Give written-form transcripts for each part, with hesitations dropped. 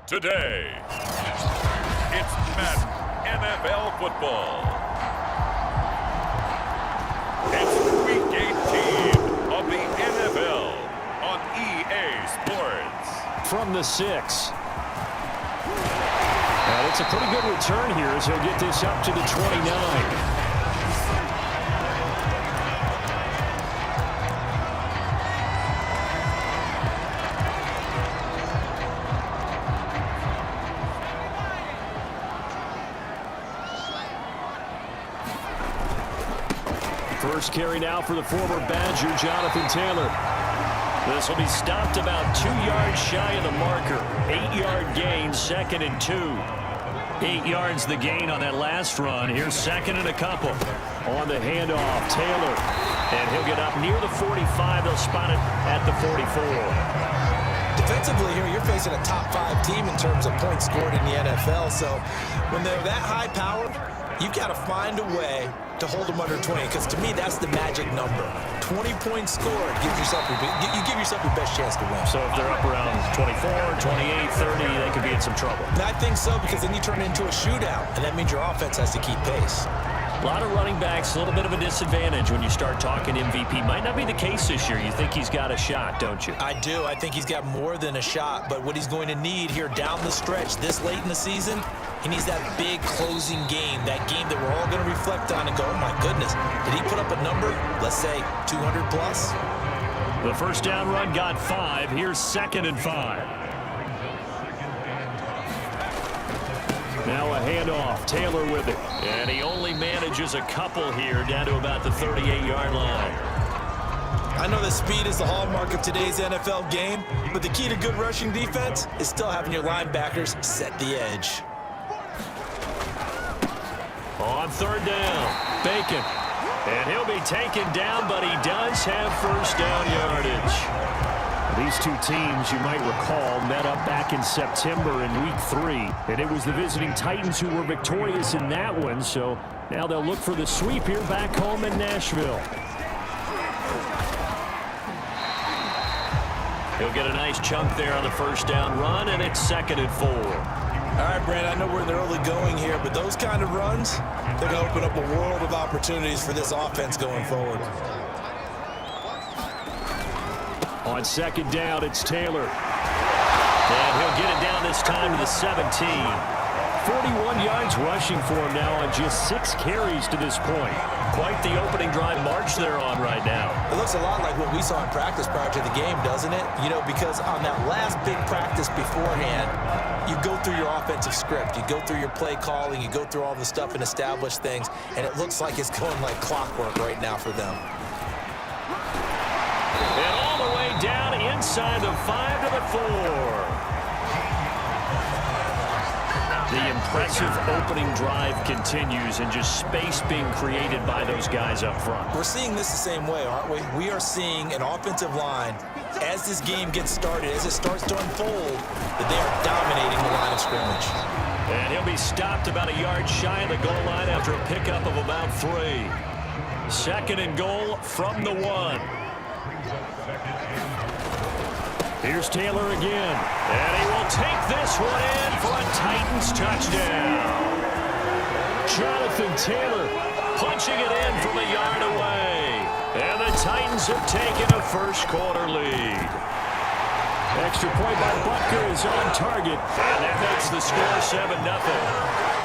Today, it's Madden NFL football. It's Week 18 of the NFL on EA Sports. From the 6. And it's a pretty good return here as he'll get this up to the 29. First carry now for the former Badger, Jonathan Taylor. This will be stopped about 2 yards shy of the marker. 8-yard gain, 2nd and 2. 8 yards the gain on that last run. Here's 2nd and a couple. On the handoff, Taylor. And he'll get up near the 45. They'll spot it at the 44. Defensively here, you're facing a top 5 team in terms of points scored in the NFL. So when they're that high powered, you've got to find a way to hold them under 20, because to me, that's the magic number. 20 points scored gives yourself you give yourself your best chance to win. So if they're up around 24, 28, 30, they could be in some trouble. And I think so, because then you turn it into a shootout, and that means your offense has to keep pace. A lot of running backs, a little bit of a disadvantage when you start talking MVP. Might not be the case this year. You think he's got a shot, don't you? I do. I think he's got more than a shot, but what he's going to need here down the stretch this late in the season, he needs that big closing game, that game that we're all going to reflect on and go, oh my goodness, did he put up a number, let's say 200 plus? The first down run got 5. Here's 2nd and 5. Now a handoff, Taylor with it. And he only manages a couple here down to about the 38-yard line. I know that speed is the hallmark of today's NFL game, but the key to good rushing defense is still having your linebackers set the edge. On 3rd down, Bacon. And he'll be taken down, but he does have first down yardage. These two teams, you might recall, met up back in September in Week 3. And it was the visiting Titans who were victorious in that one. So now they'll look for the sweep here back home in Nashville. He'll get a nice chunk there on the first down run, and it's 2nd and 4. All right, Brent, I know we're in the early going here, but those kind of runs, they're going to open up a world of opportunities for this offense going forward. On 2nd down, it's Taylor. And he'll get it down this time to the 17. 41 yards rushing for him now on just 6 carries to this point. Quite the opening drive march they're on right now. It looks a lot like what we saw in practice prior to the game, doesn't it? You know, because on that last big practice beforehand, you go through your offensive script. You go through your play calling. You go through all the stuff and establish things. And it looks like it's going like clockwork right now for them. And all the way down inside the 5 to the 4. The impressive opening drive continues, and just space being created by those guys up front. We're seeing this the same way, aren't we? We are seeing an offensive line, as this game gets started, as it starts to unfold, that they are dominating the line of scrimmage. And he'll be stopped about a yard shy of the goal line after a pickup of about 3. 2nd and goal from the 1. Here's Taylor again, and he will take this one in for a Titans touchdown. Jonathan Taylor punching it in from a yard away, and the Titans have taken a first-quarter lead. Extra point by Butker is on target, and that makes the score 7-0.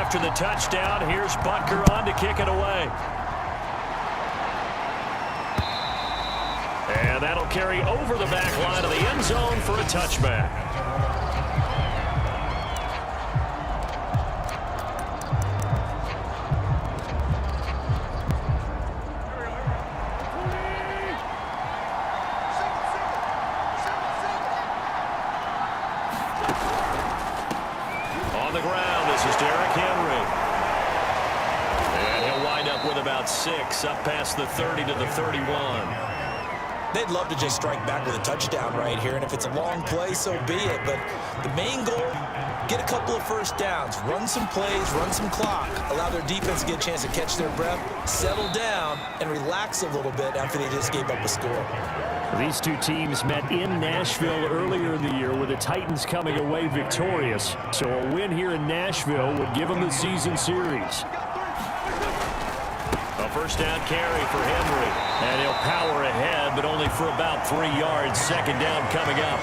After the touchdown, here's Butker on to kick it away. And that'll carry over the back line of the end zone for a touchback. On the ground, this is Derrick Henry. at 6, up past the 30 to the 31. They'd love to just strike back with a touchdown right here, and if it's a long play, so be it. But the main goal, get a couple of first downs, run some plays, run some clock, allow their defense to get a chance to catch their breath, settle down, and relax a little bit after they just gave up a score. These two teams met in Nashville earlier in the year, with the Titans coming away victorious. So a win here in Nashville would give them the season series. A first down carry for Henry. And he'll power ahead, but only for about 3 yards. Second down coming up.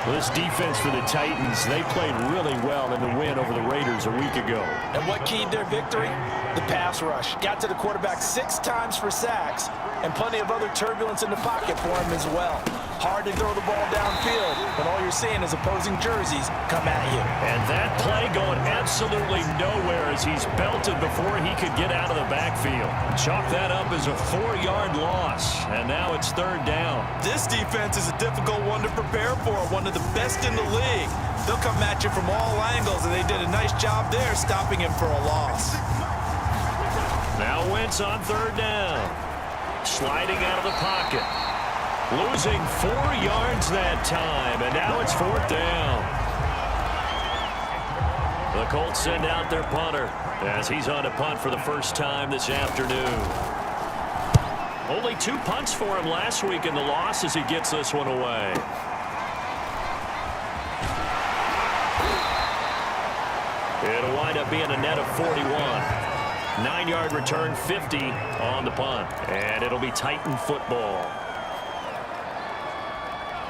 Well, this defense for the Titans, they played really well in the win over the Raiders a week ago. And what keyed their victory? The pass rush. Got to the quarterback 6 times for sacks, and plenty of other turbulence in the pocket for him as well. Hard to throw the ball downfield when all you're seeing is opposing jerseys come at you. And that play going absolutely nowhere as he's belted before he could get out of the backfield. Chalk that up as a 4-yard loss, and now it's third down. This defense is a difficult one to prepare for, one of the best in the league. They'll come at you from all angles, and they did a nice job there stopping him for a loss. Now Wentz on third down. Sliding out of the pocket. Losing 4 yards that time, and now it's fourth down. The Colts send out their punter as he's on a punt for the first time this afternoon. Only 2 punts for him last week in the loss as he gets this one away. It'll wind up being a net of 41. 9-yard return, 50 on the punt. And it'll be Titan football.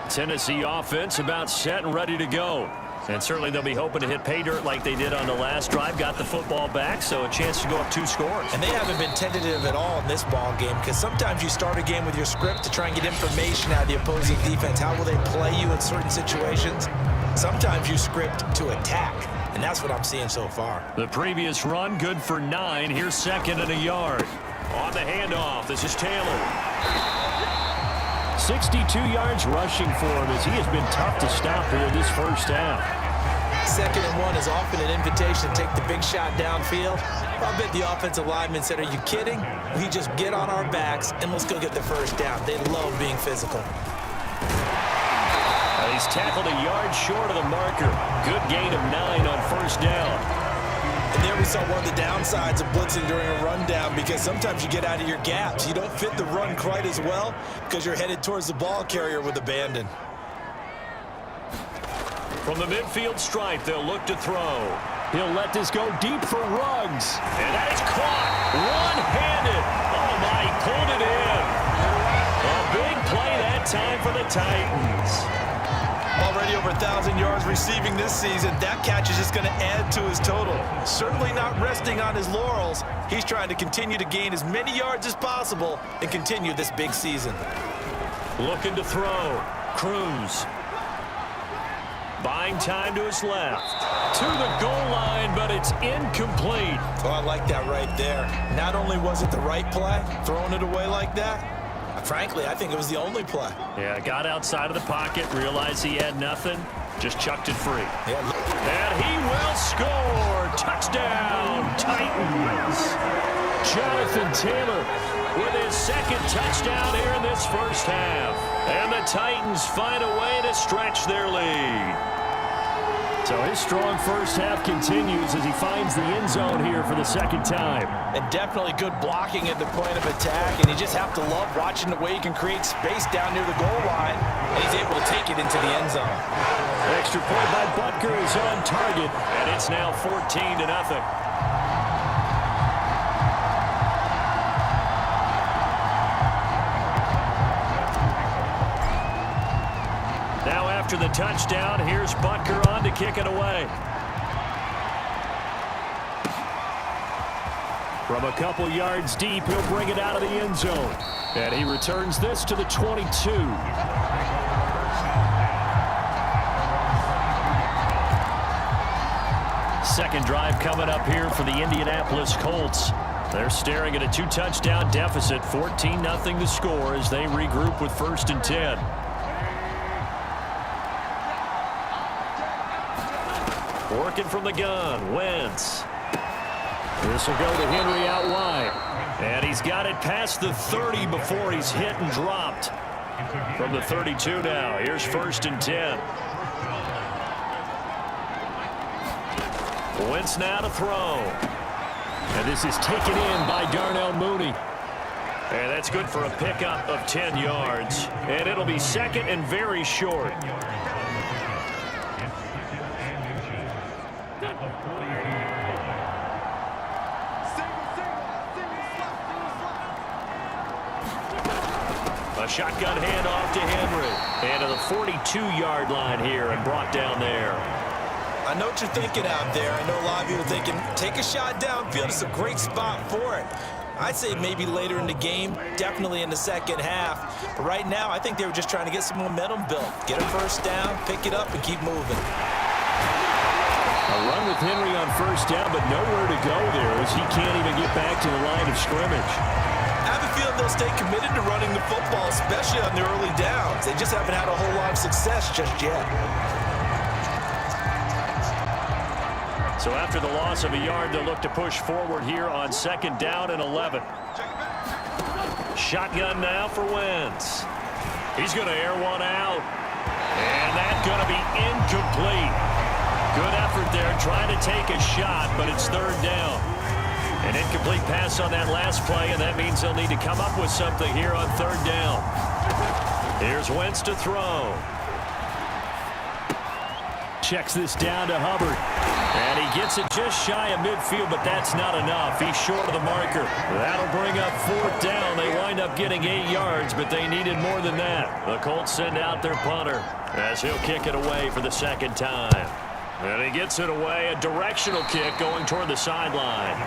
Tennessee offense about set and ready to go. And certainly they'll be hoping to hit pay dirt like they did on the last drive. Got the football back, so a chance to go up 2 scores. And they haven't been tentative at all in this ball game, because sometimes you start a game with your script to try and get information out of the opposing defense. How will they play you in certain situations? Sometimes you script to attack, and that's what I'm seeing so far. The previous run, good for 9. Here's second and a yard. On the handoff, this is Taylor. 62 yards rushing for him as he has been tough to stop here this first half. 2nd and 1 is often an invitation to take the big shot downfield. I bet the offensive lineman said, "Are you kidding? We just get on our backs and let's go get the first down." They love being physical. He's tackled a yard short of the marker. Good gain of 9 on first down. And there we saw one of the downsides of blitzing during a rundown, because sometimes you get out of your gaps. You don't fit the run quite as well because you're headed towards the ball carrier with abandon. From the midfield stripe, they'll look to throw. He'll let this go deep for Ruggs. And that is caught one-handed. Oh, my, he pulled it in. A big play that time for the Titans. Already over 1,000 yards receiving this season. That catch is just going to add to his total. Certainly not resting on his laurels. He's trying to continue to gain as many yards as possible and continue this big season. Looking to throw. Cruz. Buying time to his left. To the goal line, but it's incomplete. Oh, I like that right there. Not only was it the right play, throwing it away like that, frankly, I think it was the only play. Yeah, got outside of the pocket, realized he had nothing, just chucked it free. Yeah. And he will score. Touchdown, Titans. Jonathan Taylor with his 2nd touchdown here in this first half. And the Titans find a way to stretch their lead. So his strong first half continues as he finds the end zone here for the 2nd time. And definitely good blocking at the point of attack, and you just have to love watching the way he can create space down near the goal line, and he's able to take it into the end zone. Extra point by Butker is on target, and it's now 14-0. Now after the touchdown, here's Butker on to kick it away. From a couple yards deep, he'll bring it out of the end zone. And he returns this to the 22. Second drive coming up here for the Indianapolis Colts. They're staring at a 2-touchdown deficit, 14-0 the score as they regroup with 1st and 10. Working from the gun, Wentz. This will go to Henry out wide. And he's got it past the 30 before he's hit and dropped. From the 32 now, here's 1st and 10. Wentz now to throw. And this is taken in by Darnell Mooney. And that's good for a pickup of 10 yards. And it'll be 2nd and very short. A shotgun handoff to Henry. And to the 42-yard line here and brought down there. I know what you're thinking out there. I know a lot of you are thinking, take a shot downfield. It's a great spot for it. I'd say maybe later in the game, definitely in the second half. But right now, I think they were just trying to get some momentum built. Get a first down, pick it up, and keep moving. A run with Henry on 1st down, but nowhere to go there as he can't even get back to the line of scrimmage. I have a feeling they'll stay committed to running the football, especially on the early downs. They just haven't had a whole lot of success just yet. So after the loss of a yard, they'll look to push forward here on 2nd down and 11. Shotgun now for Wentz. He's going to air one out. And that's going to be incomplete. Good effort there trying to take a shot, but it's 3rd down. An incomplete pass on that last play, and that means they'll need to come up with something here on 3rd down. Here's Wentz to throw. Checks this down to Hubbard. And he gets it just shy of midfield, but that's not enough. He's short of the marker. That'll bring up 4th down. They wind up getting 8 yards, but they needed more than that. The Colts send out their punter as he'll kick it away for the 2nd time. And he gets it away, a directional kick going toward the sideline.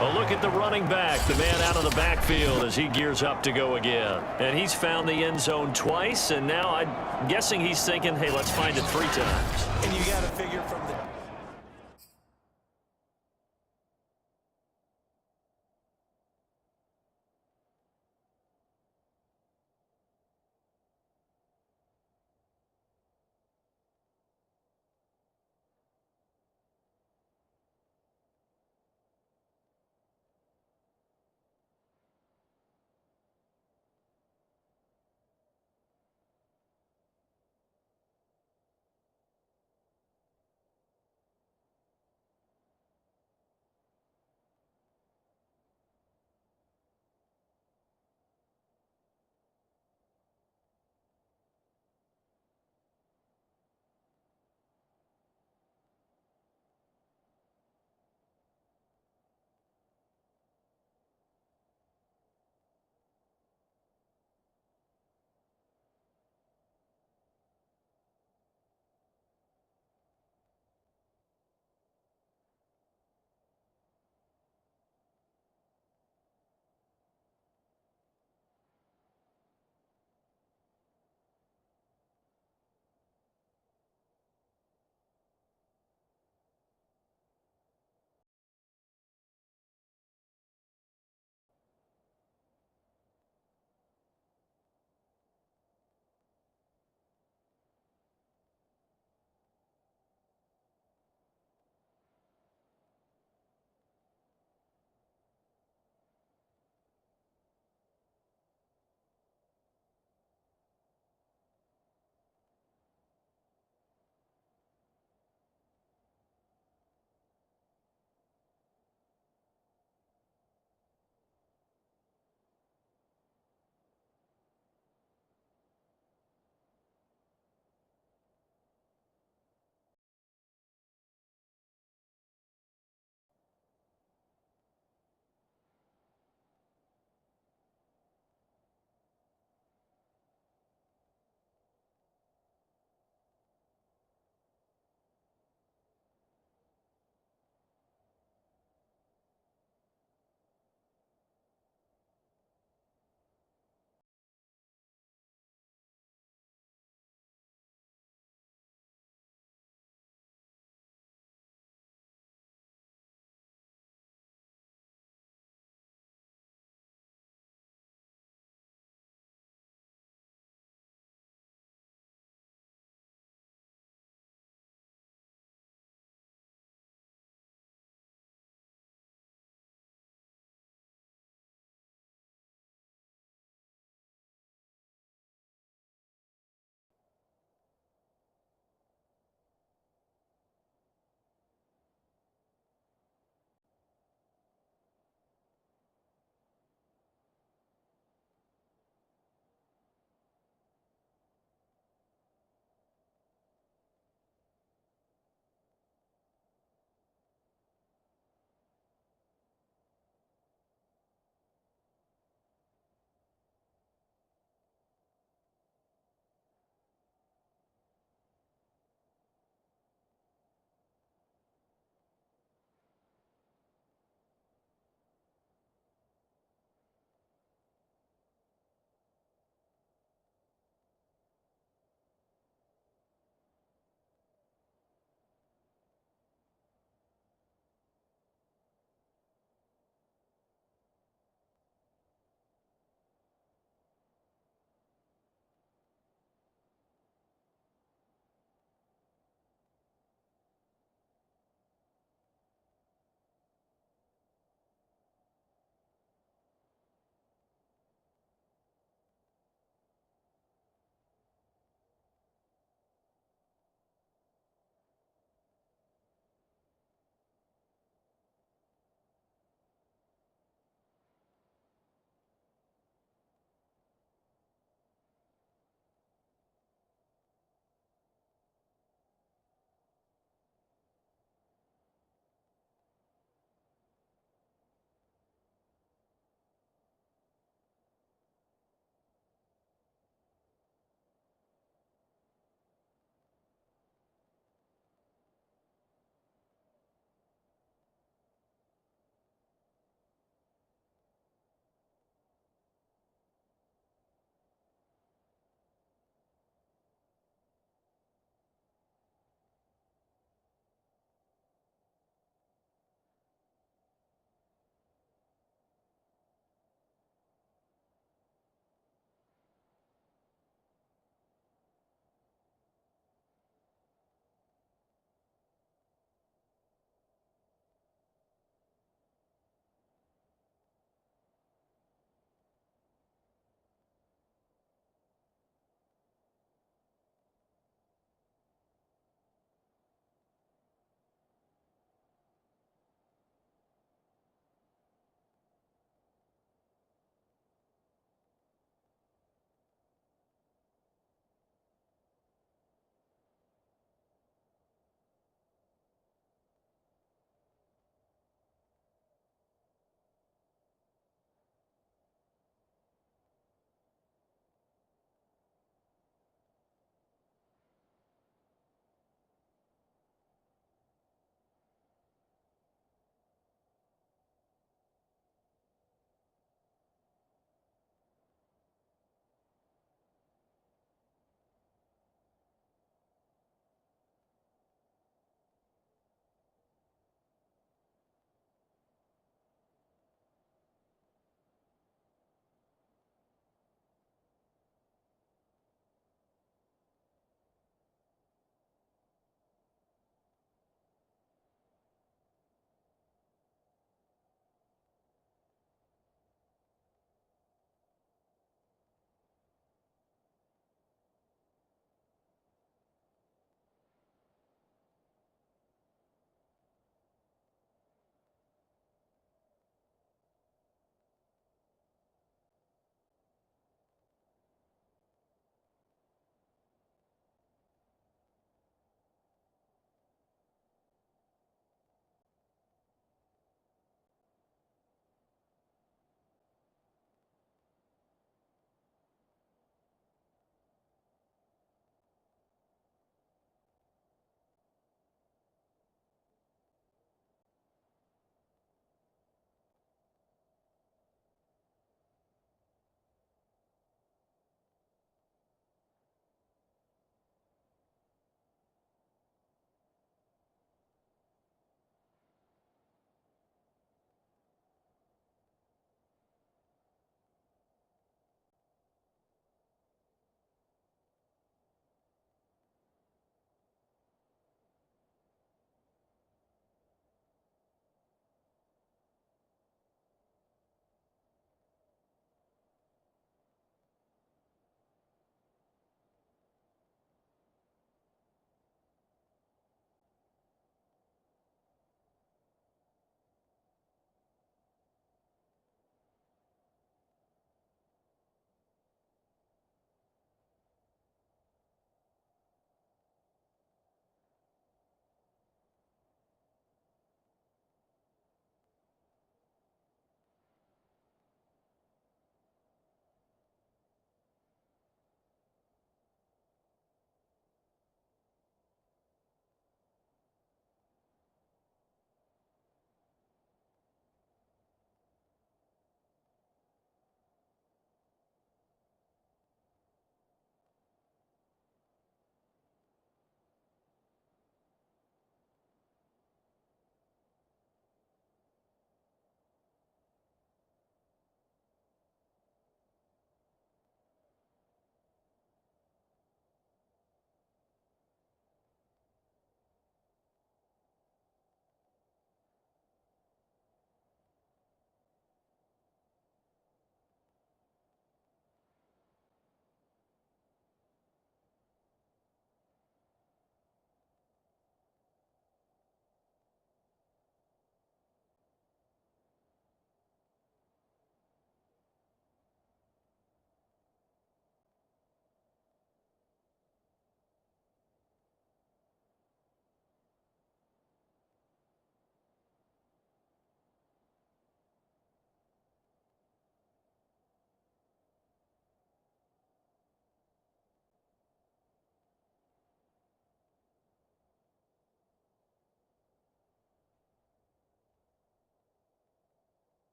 A look at the running back, the man out of the backfield as he gears up to go again. And he's found the end zone twice, and now I'm guessing he's thinking, hey, let's find it 3 times. And you got to figure from the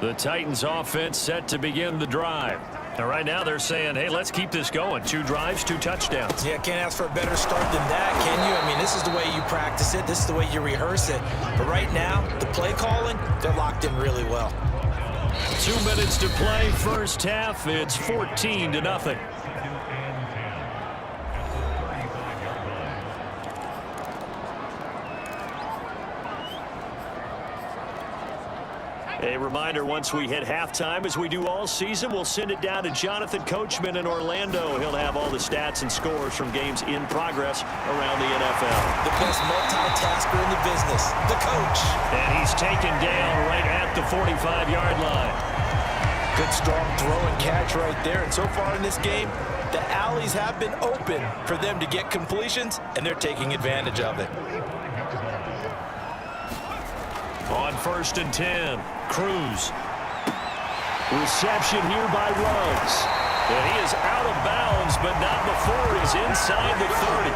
The Titans offense set to begin the drive. And right now they're saying, hey, let's keep this going. 2 drives, 2 touchdowns. Yeah, can't ask for a better start than that, can you? I mean, this is the way you practice it. This is the way you rehearse it. But right now, the play calling, they're locked in really well. 2 minutes to play, first half. It's 14-0. A reminder, once we hit halftime, as we do all season, we'll send it down to Jonathan Coachman in Orlando. He'll have all the stats and scores from games in progress around the NFL. The best multitasker in the business, the coach. And he's taken down right at the 45-yard line. Good strong throw and catch right there. And so far in this game, the alleys have been open for them to get completions, and they're taking advantage of it. On 1st and 10, Cruz. Reception here by Ruggs. And he is out of bounds, but not before he's inside the 30.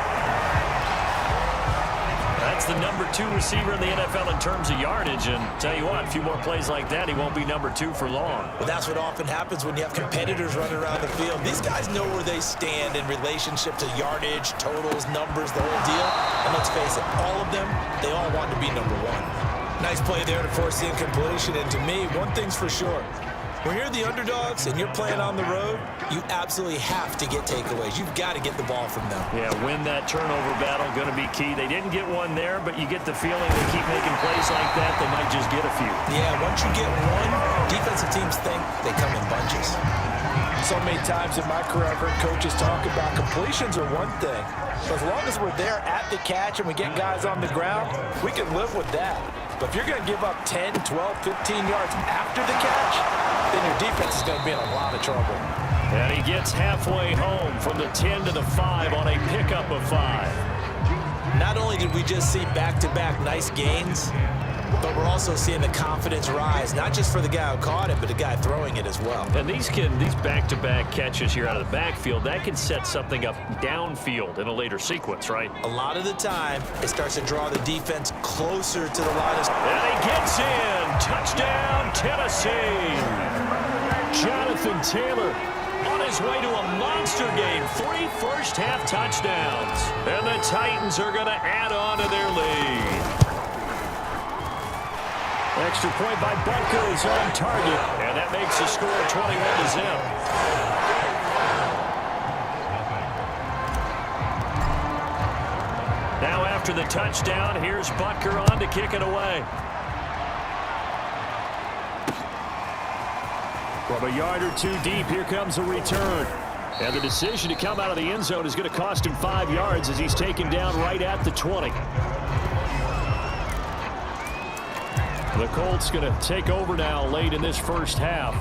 That's the number 2 receiver in the NFL in terms of yardage. And tell you what, a few more plays like that, he won't be number 2 for long. Well, that's what often happens when you have competitors running around the field. These guys know where they stand in relationship to yardage, totals, numbers, the whole deal. And let's face it, all of them, they all want to be number 1. Nice play there to force the incompletion. And to me, one thing's for sure. When you're the underdogs and you're playing on the road, you absolutely have to get takeaways. You've got to get the ball from them. Yeah, win that turnover battle, going to be key. They didn't get one there, but you get the feeling they keep making plays like that, they might just get a few. Yeah, once you get one, defensive teams think they come in bunches. So many times in my career, I've heard coaches talk about completions are one thing. But as long as we're there at the catch and we get guys on the ground, we can live with that. But if you're going to give up 10, 12, 15 yards after the catch, then your defense is going to be in a lot of trouble. And he gets halfway home from the 10 to the 5 on a pickup of 5. Not only did we just see back-to-back nice gains, but we're also seeing the confidence rise, not just for the guy who caught it, but the guy throwing it as well. And these back-to-back catches here out of the backfield, that can set something up downfield in a later sequence, right? A lot of the time, it starts to draw the defense closer to the line of... And he gets in. Touchdown, Tennessee. Jonathan Taylor on his way to a monster game. 3 first-half touchdowns. And the Titans are going to add on to their lead. Extra point by Butker is on target, and that makes the score 21-0. Now after the touchdown, here's Butker on to kick it away. From a yard or 2 deep, here comes a return. And the decision to come out of the end zone is going to cost him 5 yards as he's taken down right at the 20. The Colts going to take over now late in this first half.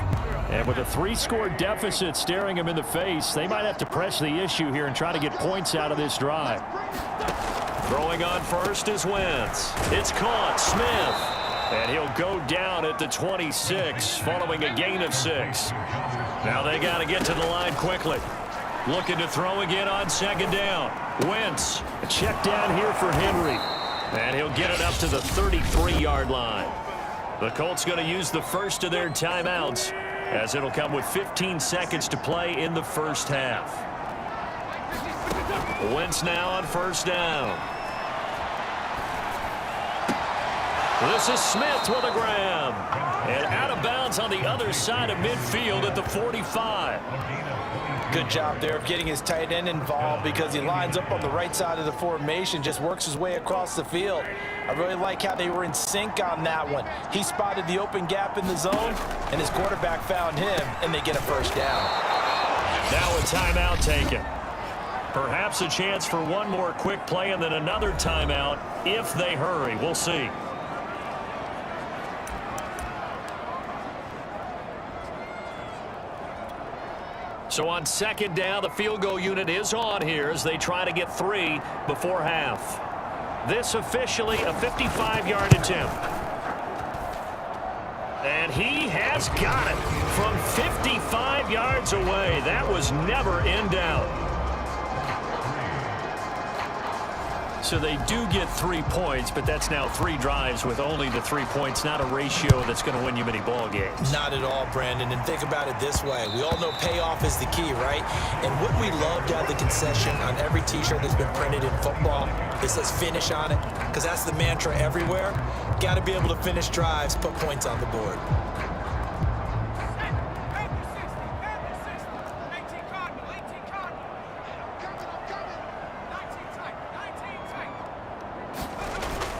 And with a 3-score deficit staring him in the face, they might have to press the issue here and try to get points out of this drive. Throwing on first is Wentz. It's caught. Smith. And he'll go down at the 26 following a gain of 6. Now they got to get to the line quickly. Looking to throw again on 2nd down. Wentz. A check down here for Henry. And he'll get it up to the 33-yard line. The Colts going to use the first of their timeouts as it'll come with 15 seconds to play in the first half. Wentz now on 1st down. This is Smith with a grab. And out of bounds on the other side of midfield at the 45. Good job there of getting his tight end involved because he lines up on the right side of the formation, just works his way across the field. I really like how they were in sync on that one. He spotted the open gap in the zone, and his quarterback found him, and they get a 1st down. Now a timeout taken. Perhaps a chance for one more quick play and then another timeout if they hurry. We'll see. So on 2nd down, the field goal unit is on here as they try to get 3 before half. This officially a 55-yard attempt. And he has got it from 55 yards away. That was never in doubt. So they do get 3 points, but that's now 3 drives with only the 3 points, not a ratio that's going to win you many ball games. Not at all, Brandon. And think about it this way. We all know payoff is the key, right? And wouldn't we love to have the concession on every T-shirt that's been printed in football? It says finish on it, because that's the mantra everywhere. Got to be able to finish drives, put points on the board.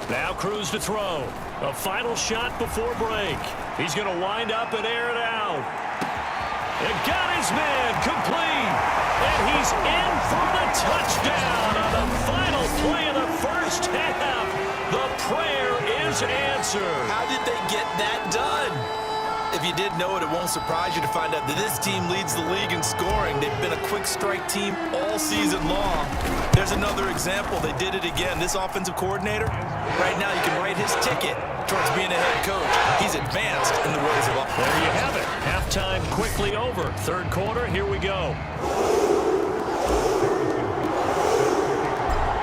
Now Cruz to throw. A final shot before break. He's going to wind up and air it out. It got his man complete. And he's in for the touchdown on the final play of the first half. The prayer is answered. How did they get that done? If you didn't know it, it won't surprise you to find out that this team leads the league in scoring. They've been a quick strike team all season long. There's another example. They did it again. This offensive coordinator, right now you can write his ticket towards being a head coach. He's advanced in the ways of offense. There you have it. Halftime quickly over. Third quarter, here we go.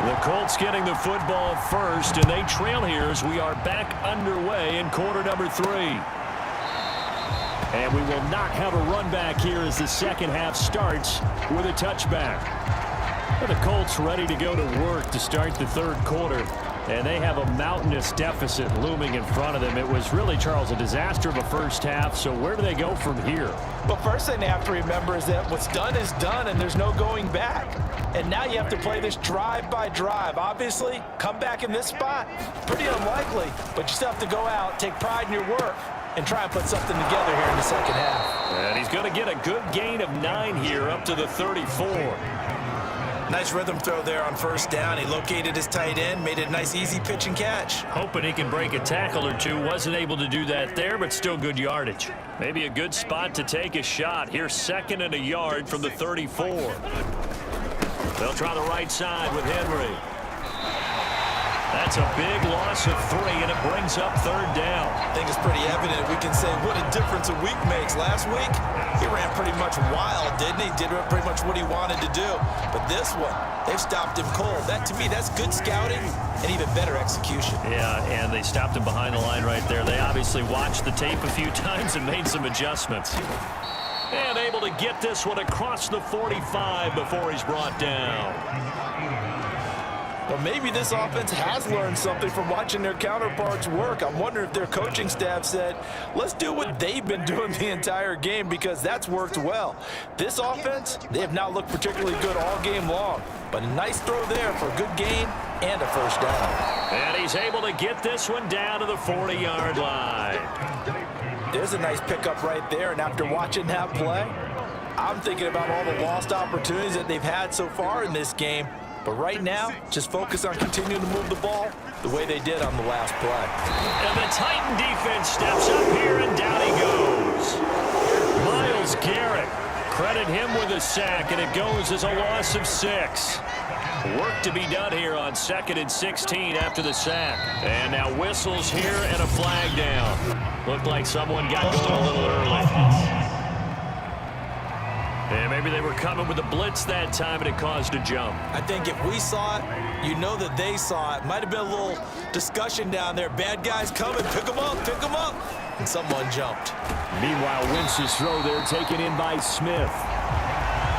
The Colts getting the football first, and they trail here as we are back underway in quarter number 3. And we will not have a run back here as the second half starts with a touchback. But the Colts ready to go to work to start the third quarter. And they have a mountainous deficit looming in front of them. It was really, Charles, a disaster of a first half. So where do they go from here? Well, first thing they have to remember is that what's done is done, and there's no going back. And now you have to play this drive by drive. Obviously, come back in this spot, pretty unlikely. But you still have to go out, take pride in your work, and try and put something together here in the second half. And he's going to get a good gain of 9 here up to the 34. Nice rhythm throw there on first down. He located his tight end, made it a nice easy pitch and catch. Hoping he can break a tackle or two. Wasn't able to do that there, but still good yardage. Maybe a good spot to take a shot. Here's 2nd and a yard from the 34. They'll try the right side with Henry. That's a big loss of 3, and it brings up 3rd down. I think it's pretty evident. We can say what a difference a week makes. Last week, he ran pretty much wild, didn't he? Did pretty much what he wanted to do. But this one, they've stopped him cold. That, to me, that's good scouting and even better execution. Yeah, and they stopped him behind the line right there. They obviously watched the tape a few times and made some adjustments. And able to get this one across the 45 before he's brought down. Well, maybe this offense has learned something from watching their counterparts work. I'm wondering if their coaching staff said, let's do what they've been doing the entire game, because that's worked well. This offense, they have not looked particularly good all game long, but a nice throw there for a good gain and a first down. And he's able to get this one down to the 40-yard line. There's a nice pickup right there, and after watching that play, I'm thinking about all the lost opportunities that they've had so far in this game. But right now, just focus on continuing to move the ball the way they did on the last play. And the Titan defense steps up here, and down he goes. Myles Garrett, credit him with a sack, and it goes as a loss of 6. Work to be done here on 2nd and 16 after the sack. And now whistles here and a flag down. Looked like someone got going a little early. And maybe they were coming with a blitz that time, and it caused a jump. I think if we saw it, you know that they saw it. Might have been a little discussion down there. Bad guys coming, pick them up, pick them up. And someone jumped. Meanwhile, Wentz's throw there taken in by Smith.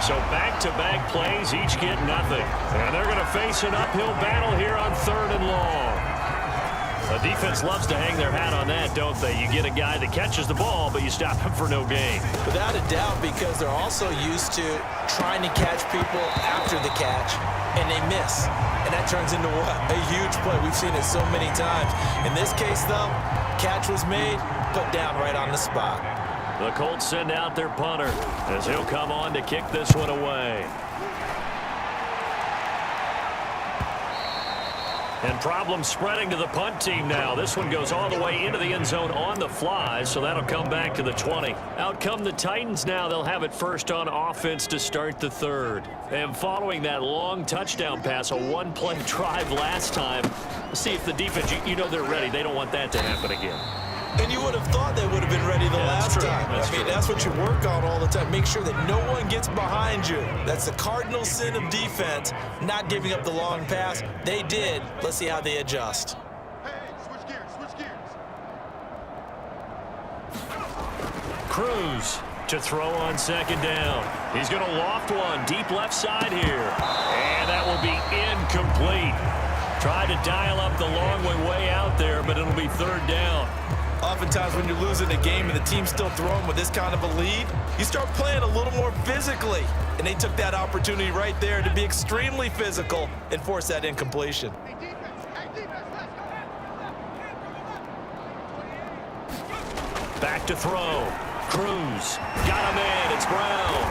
So back-to-back plays, each get nothing. And they're going to face an uphill battle here on 3rd and long. The defense loves to hang their hat on that, don't they? You get a guy that catches the ball, but you stop him for no gain. Without a doubt, because they're also used to trying to catch people after the catch, and they miss. And that turns into what? A huge play. We've seen it so many times. In this case, though, catch was made, put down right on the spot. The Colts send out their punter as he'll come on to kick this one away. And problems spreading to the punt team now. This one goes all the way into the end zone on the fly, so that'll come back to the 20. Out come the Titans now. They'll have it first on offense to start the 3rd. And following that long touchdown pass, a one-play drive last time, let's see if the defense, you know they're ready. They don't want that to happen again. And you would have thought they would have been ready the last time. I mean, that's what you work on all the time. Make sure that no one gets behind you. That's the cardinal sin of defense, not giving up the long pass. They did. Let's see how they adjust. Cruz to throw on second down. He's going to loft one deep left side here. And that will be incomplete. Tried to dial up the long way out there, but it'll be third down. Oftentimes when you're losing a game and the team's still throwing with this kind of a lead, you start playing a little more physically. And they took that opportunity right there to be extremely physical and force that incompletion. Back to throw. Cruz got him in. It's Brown.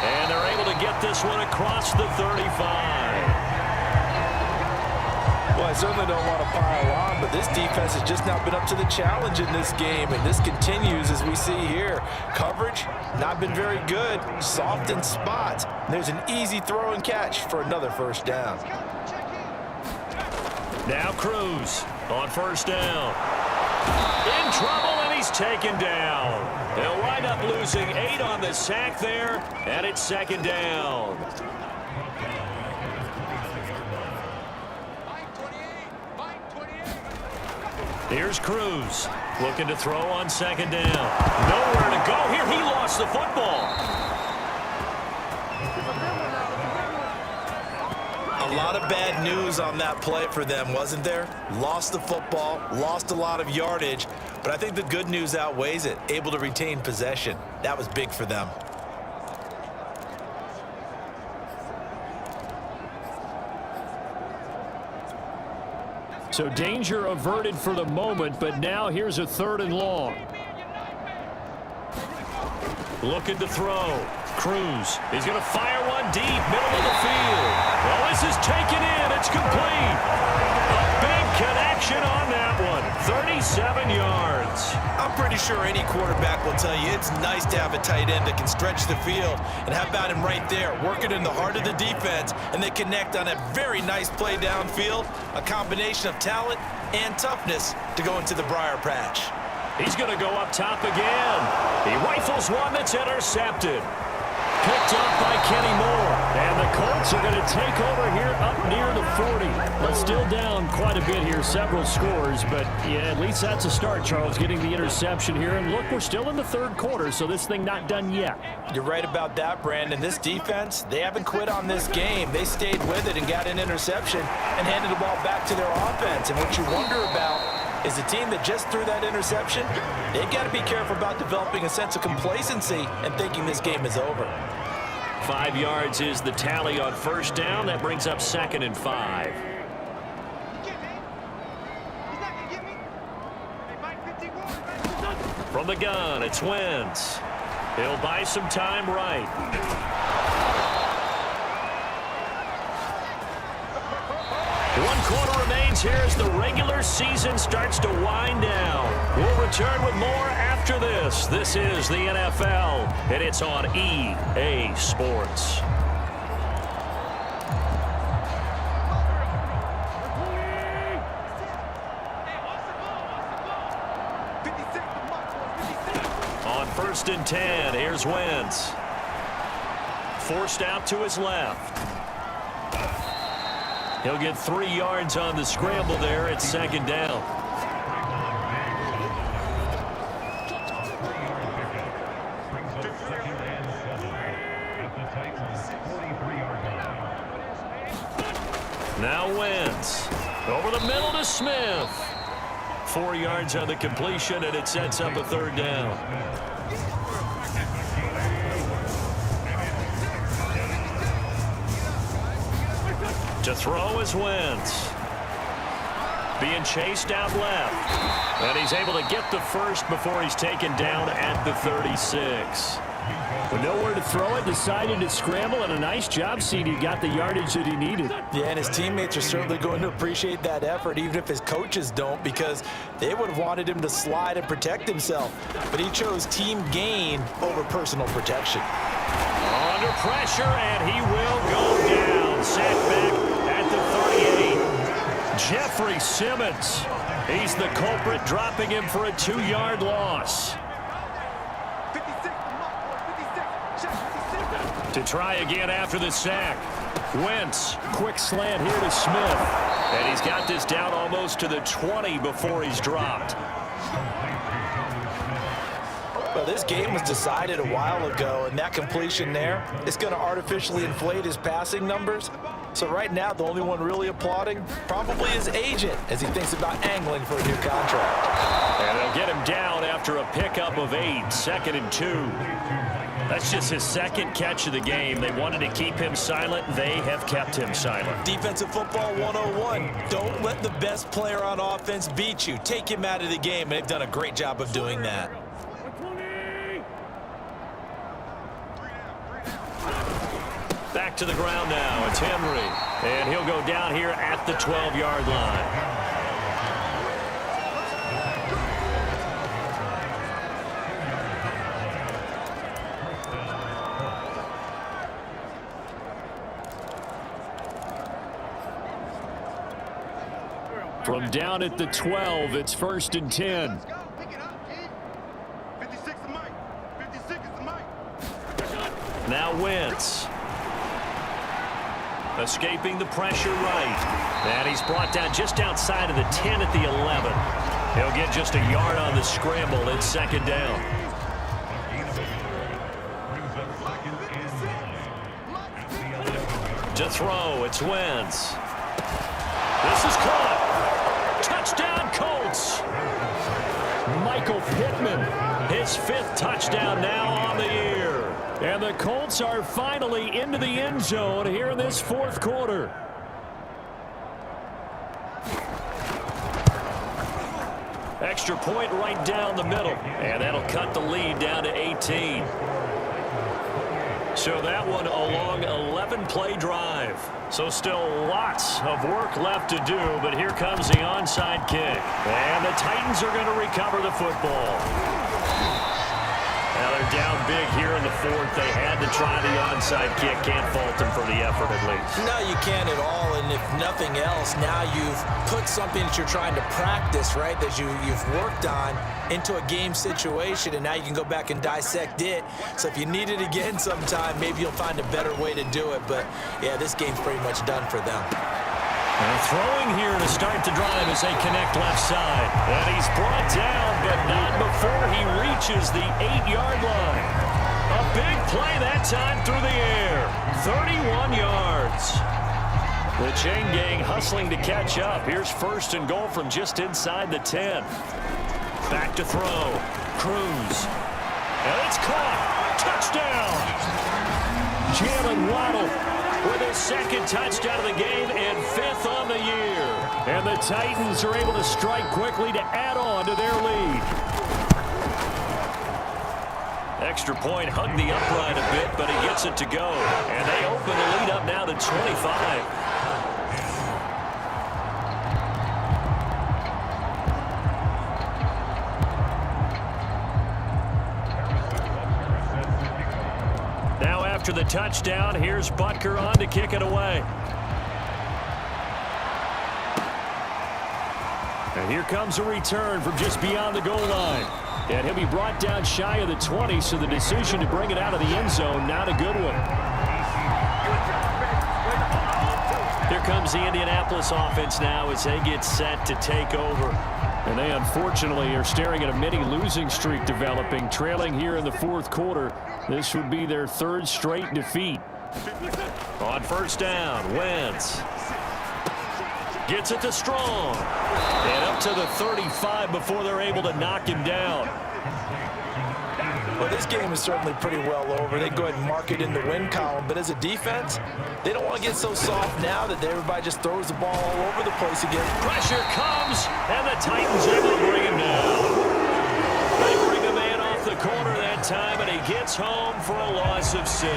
And they're able to get this one across the 35. Well, I certainly don't want to pile on, but this defense has just not been up to the challenge in this game, and this continues as we see here. Coverage, not been very good, soft in spots. There's an easy throw and catch for another first down. Now Cruz on first down. In trouble, and he's taken down. They'll wind up losing 8 on the sack there, and it's second down. Here's Cruz looking to throw on second down. Nowhere to go here. He lost the football. A lot of bad news on that play for them, wasn't there? Lost the football, lost a lot of yardage, but I think the good news outweighs it. Able to retain possession. That was big for them. So danger averted for the moment, but now here's a 3rd and long. Looking to throw. Cruz. He's going to fire one deep, middle of the field. Well, this is taken in. It's complete. A big connection on that one. 37 yards. I'm pretty sure any quarterback will tell you it's nice to have a tight end that can stretch the field. And how about him right there, working in the heart of the defense, and they connect on a very nice play downfield, a combination of talent and toughness to go into the briar patch. He's going to go up top again. He rifles one that's intercepted. Picked up by Kenny Moore. And the Colts are going to take over here up near the 40. But still down quite a bit here, several scores. But, yeah, at least that's a start, Charles, getting the interception here. And, look, we're still in the 3rd quarter, so this thing not done yet. You're right about that, Brandon. This defense, they haven't quit on this game. They stayed with it and got an interception and handed the ball back to their offense. And what you wonder about is the team that just threw that interception, they've got to be careful about developing a sense of complacency and thinking this game is over. 5 yards is the tally on first down. That brings up 2nd and 5. From the gun, it's Wentz. He'll buy some time right. One quarter remains here as the regular season starts to wind down. We'll return with more after this. This is the NFL, and it's on EA Sports. On 1st and 10, here's Wentz. Forced out to his left. He'll get 3 yards on the scramble there at 2nd down. Now Wentz. Over the middle to Smith. 4 yards on the completion, and it sets up a 3rd down. To throw is Wentz. Being chased out left. And he's able to get the first before he's taken down at the 36. With nowhere to throw it, decided to scramble, and a nice job, CD. Got the yardage that he needed. Yeah, and his teammates are certainly going to appreciate that effort, even if his coaches don't, because they would have wanted him to slide and protect himself. But he chose team gain over personal protection. Under pressure, and he will go down. Sacked back at the 38. Jeffrey Simmons He's the culprit, dropping him for a 2-yard loss. To try again after the sack. Wentz, quick slant here to Smith. And he's got this down almost to the 20 before he's dropped. Well, this game was decided a while ago, and that completion there is going to artificially inflate his passing numbers. So right now, the only one really applauding probably his agent as he thinks about angling for a new contract. And they'll get him down after a pickup of 8, 2nd and 2. That's just his second catch of the game. They wanted to keep him silent. They have kept him silent. Defensive football 101. Don't let the best player on offense beat you. Take him out of the game, and they've done a great job of doing that. Back to the ground now. It's Henry. And he'll go down here at the 12-yard line. From down at the 12, it's 1st and 10. Now Wentz. Escaping the pressure right. And he's brought down just outside of the 10 at the 11. He'll get just a yard on the scramble. It's 2nd down. To throw, it's Wentz. This is caught. Touchdown, Colts. Michael Pittman, his 5th touchdown now on the year. And the Colts are finally into the end zone here in this 4th quarter. Extra point right down the middle. And that'll cut the lead down to 18. So that one a long 11-play drive. So still lots of work left to do, but here comes the onside kick. And the Titans are going to recover the football. Now they're down big here in the 4th. They had to try the onside kick. Can't fault them for the effort at least. No, you can't at all. And if nothing else, now you've put something that you're trying to practice, right, that you've worked on into a game situation, and now you can go back and dissect it. So if you need it again sometime, maybe you'll find a better way to do it. But, yeah, this game's pretty much done for them. And throwing here to start the drive as they connect left side. And he's brought down, but not before he reaches the 8-yard line. A big play that time through the air. 31 yards. The chain gang hustling to catch up. Here's 1st and goal from just inside the 10. Back to throw. Cruz. And it's caught. Touchdown. Jalen Waddle with his 2nd touchdown of the game and 5th on the year. And the Titans are able to strike quickly to add on to their lead. Extra point hugged the upright a bit, but he gets it to go. And they open the lead up now to 25. After the touchdown, here's Butker on to kick it away. And here comes a return from just beyond the goal line. And he'll be brought down shy of the 20, so the decision to bring it out of the end zone, not a good one. Here comes the Indianapolis offense now as they get set to take over. And they unfortunately are staring at a mini losing streak developing, trailing here in the 4th quarter. This would be their 3rd straight defeat. On 1st down, Wentz gets it to Strong. And up to the 35 before they're able to knock him down. Well, this game is certainly pretty well over. They go ahead and mark it in the win column. But as a defense, they don't want to get so soft now that everybody just throws the ball all over the place again. Pressure comes, and the Titans able to bring him down. They bring the man off the corner that time, and he gets home for a loss of 6.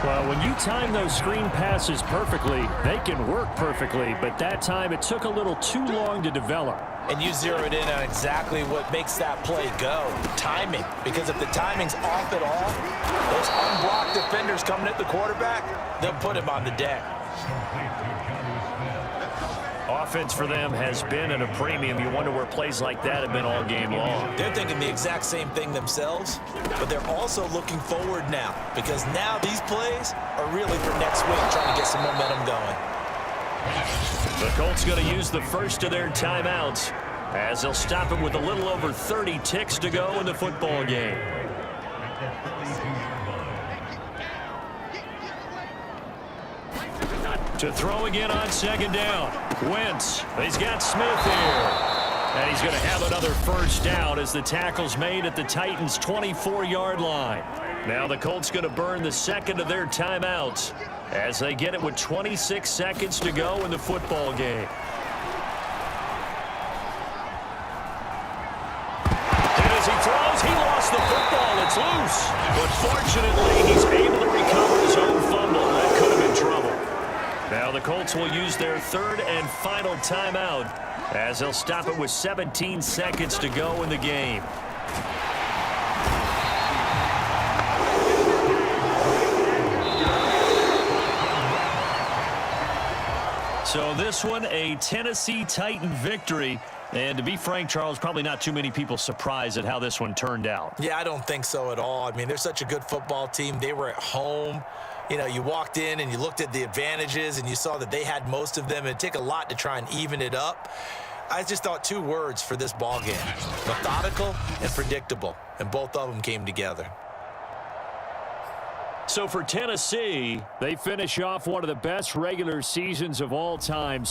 Well, when you time those screen passes perfectly, they can work perfectly. But that time, it took a little too long to develop. And you zeroed in on exactly what makes that play go, timing. Because if the timing's off at all, those unblocked defenders coming at the quarterback, they'll put him on the deck. Offense for them has been at a premium. You wonder where plays like that have been all game long. They're thinking the exact same thing themselves, but they're also looking forward now because now these plays are really for next week, trying to get some momentum going. The Colts going to use the first of their timeouts as they'll stop it with a little over 30 ticks to go in the football game. To throw again on second down. Wentz. He's got Smith here. And he's going to have another first down as the tackle's made at the Titans' 24-yard line. Now the Colts going to burn the second of their timeouts as they get it with 26 seconds to go in the football game. And as he throws, he lost the football. It's loose. But fortunately, he's able to recover his own fumble. That could have been trouble. Now the Colts will use their third and final timeout as they'll stop it with 17 seconds to go in the game. So this one, a Tennessee Titan victory. And to be frank, Charles, probably not too many people surprised at how this one turned out. Yeah, I don't think so at all. I mean, they're such a good football team. They were at home. You know, you walked in and you looked at the advantages and you saw that they had most of them. It'd take a lot to try and even it up. I just thought two words for this ball game: methodical and predictable. And both of them came together. So for Tennessee, they finish off one of the best regular seasons of all time.